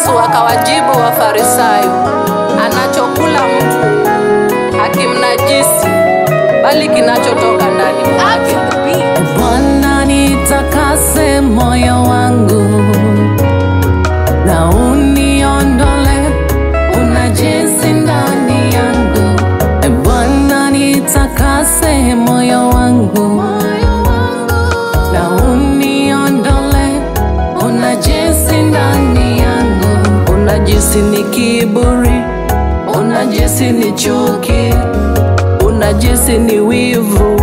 Yesu akawajibu Wafarisayo, anachokula mtu hakimnajisi, bali kinachotoka ndani mwake. Bwana, nitakase moyo wangu na uniondole unajisi ndani yangu. Bwana, nitakase moyo wangu na uniondole unajisi ndani yangu. Unajisi ni kiburi, unajisi ni chuki, unajisi ni wivu,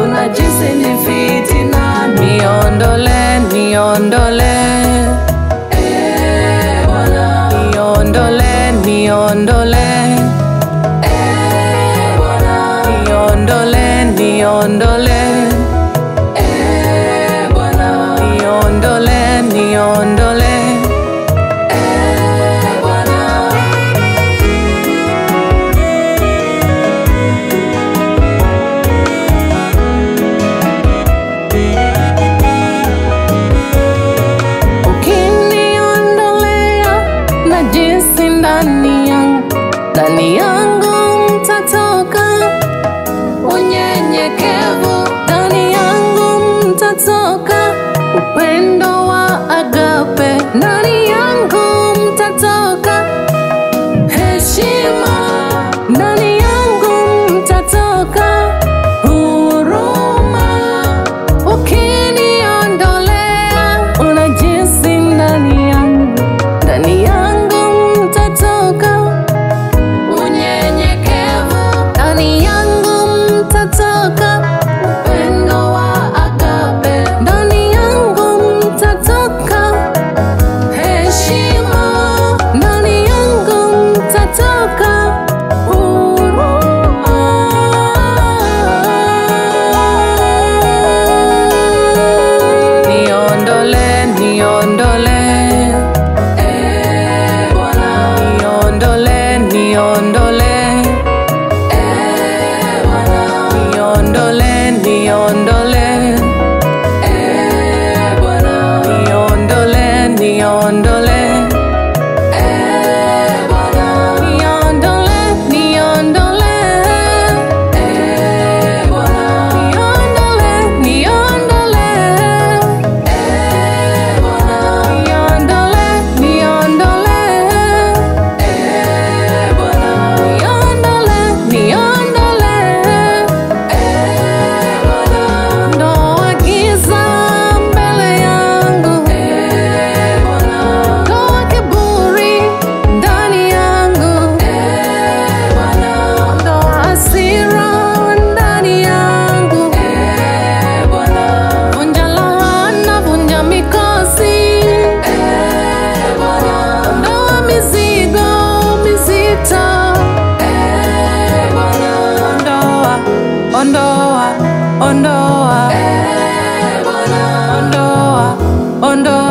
unajisi ni fitina. Niondole, niondole, Bwana. Niondole, niondole, Bwana. Niondole, niondole, Bwana. Niondole, niondole, Bwana. Najisi ndani yangu mtatoka unyenyekevu, ndani yangu mtatoka upendo wa agape, ndani yangu mtatoka heshima, ndani yangu mtatoka huruma. Ukiniondolea unajisi ndani yangu, ndani yangu mtatoka unyenyekevu, ndani yangu mtatoka upendo wa agape, ndani yangu mtatoka heshima, ndani yangu mtatoka huruma. Niondole, niondole, niondole, niondole, niondole, niondole, niondole, niondole, ondoa, ondoa, ondoa, ondoa.